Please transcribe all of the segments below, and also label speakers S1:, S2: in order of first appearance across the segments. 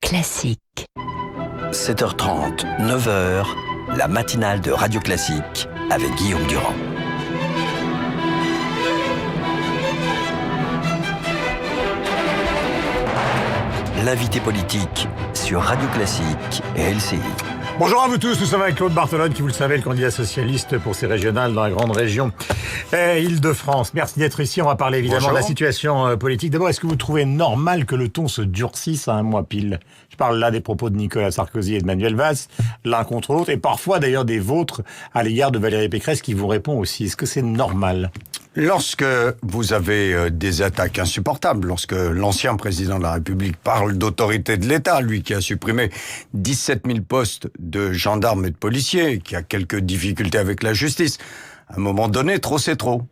S1: Classique.
S2: 7h30, 9h, la matinale de Radio Classique avec Guillaume Durand. L'invité politique sur Radio Classique et LCI.
S3: Bonjour à vous tous, nous sommes avec Claude Barthelone, qui vous le savez, le candidat socialiste pour ces régionales dans la grande région Île-de-France. Merci d'être ici, on va parler évidemment de la situation politique. D'abord, est-ce que vous trouvez normal que le ton se durcisse à un mois pile ? Je parle là des propos de Nicolas Sarkozy et de Manuel Valls, l'un contre l'autre, et parfois d'ailleurs des vôtres à l'égard de Valérie Pécresse qui vous répond aussi. Est-ce que c'est normal ?
S4: Lorsque vous avez des attaques insupportables, lorsque l'ancien président de la République parle d'autorité de l'État, lui qui a supprimé 17 000 postes de gendarmes et de policiers, qui a quelques difficultés avec la justice, à un moment donné, trop c'est trop.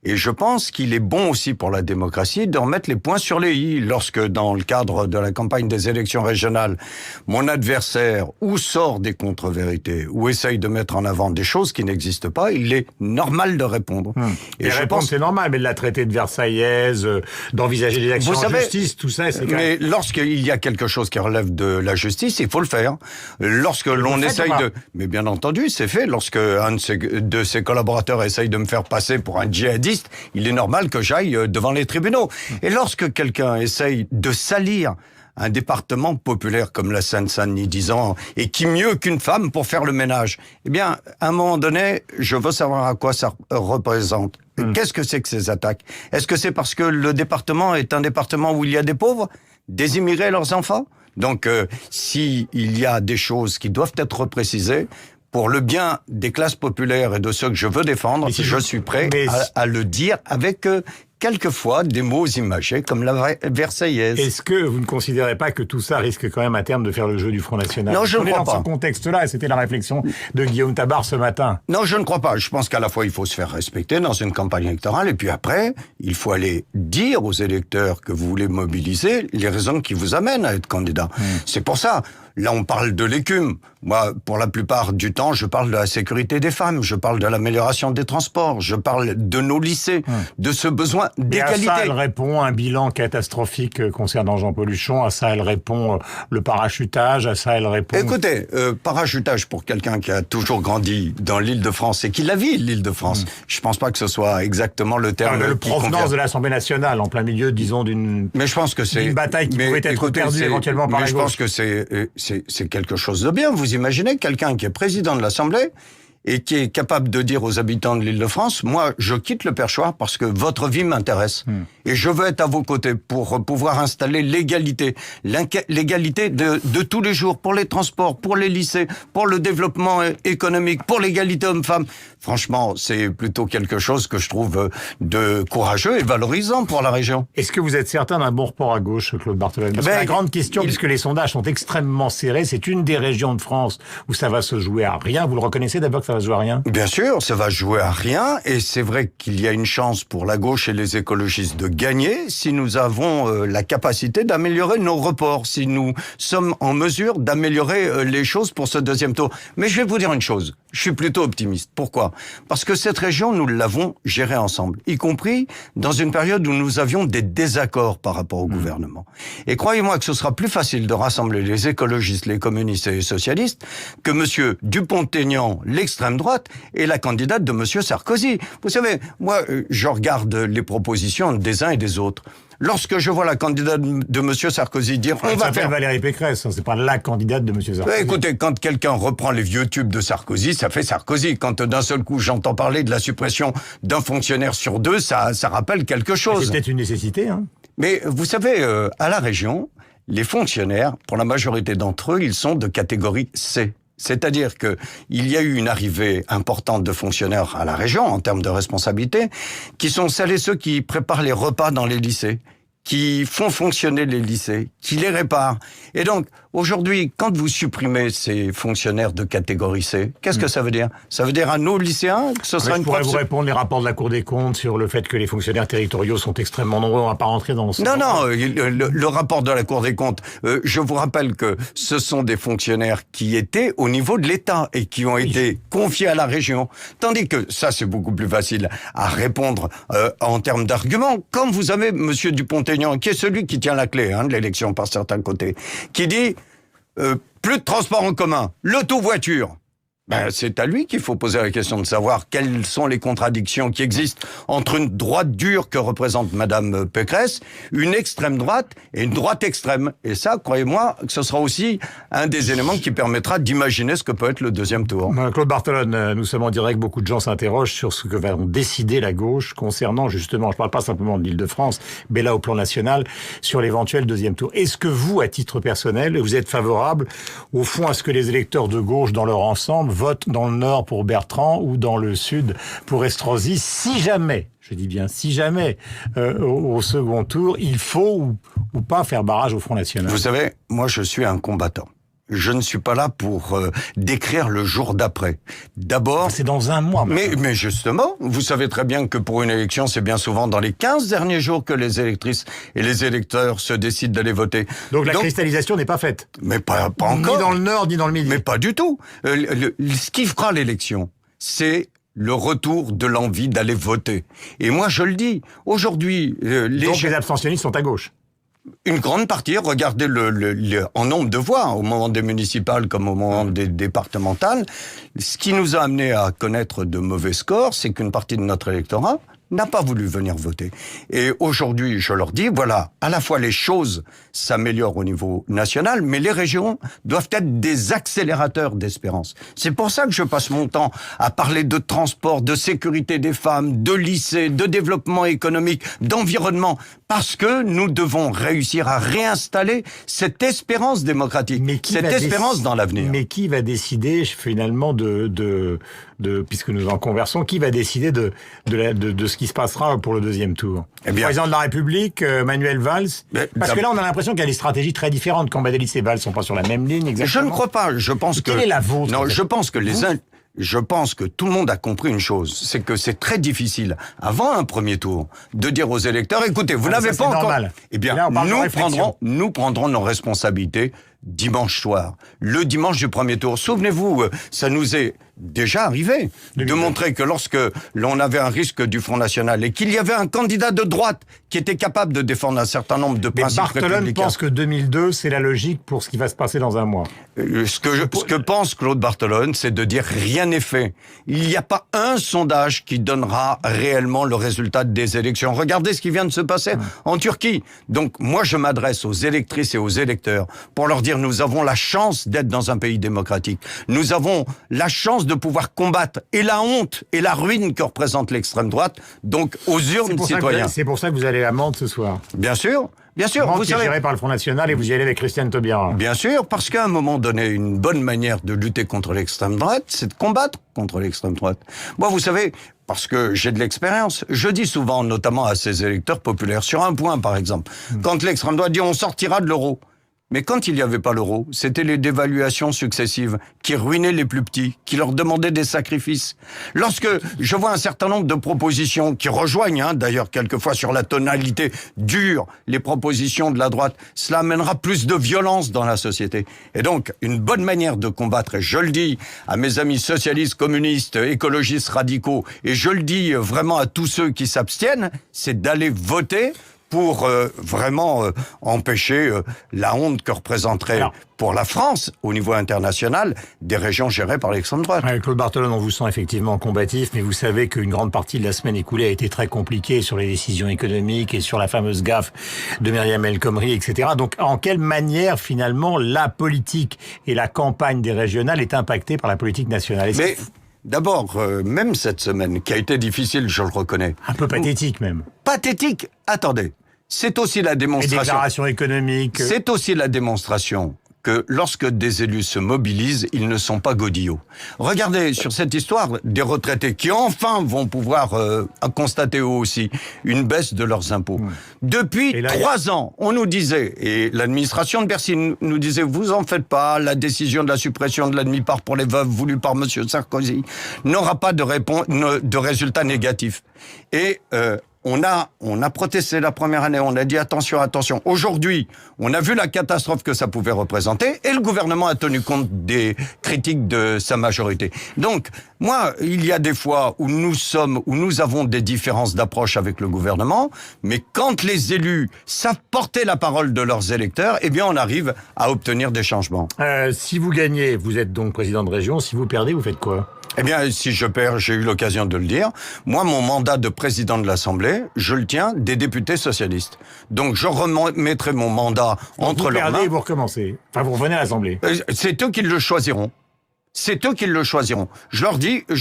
S4: Et je pense qu'il est bon aussi pour la démocratie de remettre les points sur les i. Lorsque, dans le cadre de la campagne des élections régionales, mon adversaire ou sort des contre-vérités ou essaye de mettre en avant des choses qui n'existent pas, il est normal de répondre.
S3: Et répondre, c'est normal, mais de la traiter de Versaillaise, d'envisager des actions en justice, tout ça, c'est quand même...
S4: Mais lorsqu'il y a quelque chose qui relève de la justice, il faut le faire. Lorsque l'on essaye de... Mais bien entendu, c'est fait. Lorsque un de ses collaborateurs essaye de me faire passer pour un djihadiste, il est normal que j'aille devant les tribunaux. Et lorsque quelqu'un essaye de salir un département populaire comme la Seine-Saint-Denis, disant « et qui mieux qu'une femme pour faire le ménage ?» Eh bien, à un moment donné, je veux savoir à quoi ça représente. Qu'est-ce que c'est que ces attaques ? Est-ce que c'est parce que le département est un département où il y a des pauvres, des immigrés et leurs enfants ? Donc, s'il y a des choses qui doivent être précisées, pour le bien des classes populaires et de ceux que je veux défendre, je suis prêt à le dire avec quelquefois des mots imagés comme la Versaillaise.
S3: Est-ce que vous ne considérez pas que tout ça risque quand même à terme de faire le jeu du Front National ?
S4: Non, je ne crois pas.
S3: Dans ce contexte-là, et c'était la réflexion de Guillaume Tabar ce matin.
S4: Non, je ne crois pas. Je pense qu'à la fois, il faut se faire respecter dans une campagne électorale, et puis après, il faut aller dire aux électeurs que vous voulez mobiliser les raisons qui vous amènent à être candidat. C'est pour ça. Là, on parle de l'écume. Moi, pour la plupart du temps, je parle de la sécurité des femmes, je parle de l'amélioration des transports, je parle de nos lycées, de ce besoin d'égalité.
S3: Et à ça, elle répond un bilan catastrophique concernant Jean-Paul Huchon, à ça, elle répond le parachutage, à ça, elle répond...
S4: Écoutez, parachutage pour quelqu'un qui a toujours grandi dans l'Île-de-France et qui la vit, l'Île-de-France, je pense pas que ce soit exactement le terme
S3: le
S4: qui
S3: provenance
S4: convient.
S3: de l'Assemblée nationale, en plein milieu, disons, d'une...
S4: Mais je pense que c'est...
S3: d'une bataille qui pouvait être perdue éventuellement par la gauche.
S4: Mais je pense que c'est quelque chose de bien. Vous imaginez quelqu'un qui est président de l'Assemblée et qui est capable de dire aux habitants de l'Île-de-France, moi, je quitte le perchoir parce que votre vie m'intéresse. Et je veux être à vos côtés pour pouvoir installer l'égalité. L'égalité de tous les jours, pour les transports, pour les lycées, pour le développement économique, pour l'égalité homme-femme. Franchement, c'est plutôt quelque chose que je trouve de courageux et valorisant pour la région.
S3: Est-ce que vous êtes certain d'un bon report à gauche, Claude Barthelone ? Parce que la grande question, puisque les sondages sont extrêmement serrés, c'est une des régions de France où ça va se jouer à rien. Vous le reconnaissez d'abord que ça va se jouer à rien ?
S4: Bien sûr, ça va jouer à rien, et c'est vrai qu'il y a une chance pour la gauche et les écologistes de gagner si nous avons la capacité d'améliorer nos reports, si nous sommes en mesure d'améliorer les choses pour ce deuxième tour. Mais je vais vous dire une chose, je suis plutôt optimiste. Pourquoi ? Parce que cette région, nous l'avons gérée ensemble, y compris dans une période où nous avions des désaccords par rapport au gouvernement. Et croyez-moi que ce sera plus facile de rassembler les écologistes, les communistes et les socialistes que monsieur Dupont-Aignan, l'extrême droite, et la candidate de monsieur Sarkozy. Vous savez, moi, je regarde les propositions des uns et des autres. Lorsque je vois la candidate de monsieur Sarkozy dire...
S3: on va faire Valérie Pécresse, c'est pas la candidate de monsieur Sarkozy.
S4: Écoutez, quand quelqu'un reprend les vieux tubes de Sarkozy, ça fait Sarkozy. Quand d'un seul coup j'entends parler de la suppression d'un fonctionnaire sur deux, ça rappelle quelque chose.
S3: C'est peut-être une nécessité, hein.
S4: Mais vous savez, à la région, les fonctionnaires, pour la majorité d'entre eux, ils sont de catégorie C. C'est-à-dire que il y a eu une arrivée importante de fonctionnaires à la région en termes de responsabilité, qui sont celles et ceux qui préparent les repas dans les lycées, qui font fonctionner les lycées, qui les réparent. Et donc, aujourd'hui, quand vous supprimez ces fonctionnaires de catégorie C, qu'est-ce que ça veut dire ? Ça veut dire à nos lycéens que ce sera une...
S3: Je pourrais vous répondre les rapports de la Cour des comptes sur le fait que les fonctionnaires territoriaux sont extrêmement nombreux. On va pas rentrer dans ce...
S4: Non, le rapport de la Cour des comptes, je vous rappelle que ce sont des fonctionnaires qui étaient au niveau de l'État et qui ont été confiés à la région. Tandis que ça, c'est beaucoup plus facile à répondre en termes d'arguments. Comme vous avez monsieur Dupont-Aignan enseignant, qui est celui qui tient la clé de l'élection par certains côtés, qui dit plus de transport en commun, l'auto-voiture. C'est à lui qu'il faut poser la question de savoir quelles sont les contradictions qui existent entre une droite dure que représente Madame Pécresse, une extrême droite et une droite extrême. Et ça, croyez-moi, que ce sera aussi un des éléments qui permettra d'imaginer ce que peut être le deuxième tour.
S3: Claude Barthelone, nous sommes en direct, beaucoup de gens s'interrogent sur ce que va décider la gauche concernant justement, je ne parle pas simplement de l'Île-de-France, mais là au plan national, sur l'éventuel deuxième tour. Est-ce que vous, à titre personnel, vous êtes favorable au fond à ce que les électeurs de gauche dans leur ensemble vote dans le Nord pour Bertrand ou dans le Sud pour Estrosi, si jamais, je dis bien si jamais, au second tour, il faut ou pas faire barrage au Front National?
S4: Vous savez, moi je suis un combattant. Je ne suis pas là pour décrire le jour d'après. D'abord...
S3: C'est dans un mois.
S4: Mais justement, vous savez très bien que pour une élection, c'est bien souvent dans les 15 derniers jours que les électrices et les électeurs se décident d'aller voter.
S3: Donc la cristallisation n'est pas faite.
S4: Mais pas encore.
S3: Ni dans le Nord, ni dans le Midi.
S4: Mais pas du tout. Ce qui fera l'élection, c'est le retour de l'envie d'aller voter. Et moi, je le dis, aujourd'hui...
S3: Donc les abstentionnistes sont à gauche.
S4: Une grande partie, regardez en nombre de voix, au moment des municipales comme au moment des départementales. Ce qui nous a amené à connaître de mauvais scores, c'est qu'une partie de notre électorat n'a pas voulu venir voter. Et aujourd'hui, je leur dis, voilà, à la fois les choses s'améliorent au niveau national, mais les régions doivent être des accélérateurs d'espérance. C'est pour ça que je passe mon temps à parler de transport, de sécurité des femmes, de lycée, de développement économique, d'environnement, parce que nous devons réussir à réinstaller cette espérance démocratique, cette espérance dans l'avenir.
S3: Mais qui va décider finalement puisque nous en conversons, qui va décider de ce qui se passera pour le deuxième tour? Le président de la République, Manuel Valls. Parce que là, on a l'impression qu'il y a des stratégies très différentes. Cambadélis et Valls sont pas sur la même ligne, exactement.
S4: Je ne crois pas. Je pense que...
S3: Quelle est la vôtre?
S4: Non, je pense que tout le monde a compris une chose, c'est que c'est très difficile, avant un premier tour, de dire aux électeurs, écoutez, vous n'avez pas encore...
S3: Normal.
S4: Eh bien,
S3: là,
S4: nous prendrons nos responsabilités dimanche soir, le dimanche du premier tour. Souvenez-vous, ça nous est déjà arrivé de montrer que lorsque l'on avait un risque du Front National et qu'il y avait un candidat de droite qui était capable de défendre un certain nombre de principes républicains.
S3: Barthelone pense que 2002, c'est la logique pour ce qui va se passer dans un mois.
S4: Ce que pense Claude Barthelone, c'est de dire rien n'est fait. Il n'y a pas un sondage qui donnera réellement le résultat des élections. Regardez ce qui vient de se passer en Turquie. Donc moi, je m'adresse aux électrices et aux électeurs pour leur dire nous avons la chance d'être dans un pays démocratique. Nous avons la chance de pouvoir combattre et la honte et la ruine que représente l'extrême droite. Donc aux urnes, citoyens.
S3: C'est pour ça que vous allez à Mantes ce soir.
S4: Bien sûr. Bien sûr,
S3: vous savez, géré par le Front National et vous y allez avec Christiane Taubira.
S4: Bien sûr, parce qu'à un moment donné, une bonne manière de lutter contre l'extrême droite, c'est de combattre contre l'extrême droite. Moi, vous savez, parce que j'ai de l'expérience, je dis souvent, notamment à ces électeurs populaires, sur un point par exemple, quand l'extrême droite dit on sortira de l'euro. Mais quand il n'y avait pas l'euro, c'était les dévaluations successives qui ruinaient les plus petits, qui leur demandaient des sacrifices. Lorsque je vois un certain nombre de propositions qui rejoignent, d'ailleurs quelquefois sur la tonalité dure, les propositions de la droite, cela amènera plus de violence dans la société. Et donc, une bonne manière de combattre, et je le dis à mes amis socialistes, communistes, écologistes, radicaux, et je le dis vraiment à tous ceux qui s'abstiennent, c'est d'aller voter pour vraiment empêcher la honte que représenterait pour la France, au niveau international, des régions gérées par l'extrême droite.
S3: Claude Barthelone, on vous sent effectivement combatif, mais vous savez qu'une grande partie de la semaine écoulée a été très compliquée sur les décisions économiques et sur la fameuse gaffe de Myriam El Khomri, etc. Donc, en quelle manière, finalement, la politique et la campagne des régionales est impactée par la politique nationale?
S4: D'abord, même cette semaine, qui a été difficile, je le reconnais.
S3: Un peu pathétique, même.
S4: Pathétique? Attendez. C'est aussi la démonstration.
S3: Les déclarations économiques.
S4: C'est aussi la démonstration que lorsque des élus se mobilisent, ils ne sont pas godillots. Regardez sur cette histoire des retraités qui enfin vont pouvoir constater eux aussi une baisse de leurs impôts. Depuis 3 ans, on nous disait, et l'administration de Bercy nous disait, vous en faites pas, la décision de la suppression de la demi-part pour les veuves voulue par monsieur Sarkozy n'aura pas de résultat négatif. Et on a protesté la première année, on a dit attention. Aujourd'hui, on a vu la catastrophe que ça pouvait représenter et le gouvernement a tenu compte des critiques de sa majorité. Donc, moi, il y a des fois où nous avons des différences d'approche avec le gouvernement, mais quand les élus savent porter la parole de leurs électeurs, eh bien, on arrive à obtenir des changements.
S3: Si vous gagnez, vous êtes donc président de région. Si vous perdez, vous faites quoi ?
S4: Eh bien, si je perds, j'ai eu l'occasion de le dire, moi, mon mandat de président de l'Assemblée, je le tiens des députés socialistes. Donc, je remettrai mon mandat entre leurs mains.
S3: Vous perdez et vous recommencez. Enfin, vous revenez à l'Assemblée.
S4: C'est eux qui le choisiront. C'est eux qui le choisiront. Je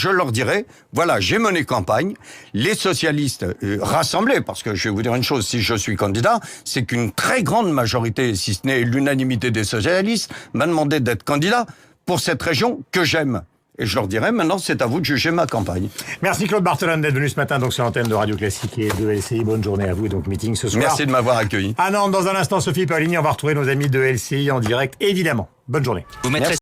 S4: leur dirai, voilà, j'ai mené campagne, les socialistes rassemblés, parce que je vais vous dire une chose, si je suis candidat, c'est qu'une très grande majorité, si ce n'est l'unanimité des socialistes, m'a demandé d'être candidat pour cette région que j'aime. Et je leur dirai, maintenant, c'est à vous de juger ma campagne.
S3: Merci Claude Barthelone d'être venu ce matin donc sur l'antenne de Radio Classique et de LCI. Bonne journée à vous et donc meeting ce soir.
S4: Merci de m'avoir accueilli.
S3: À Nantes, dans un instant, Sophie Paolini, on va retrouver nos amis de LCI en direct, évidemment. Bonne journée.
S2: Vous mettrez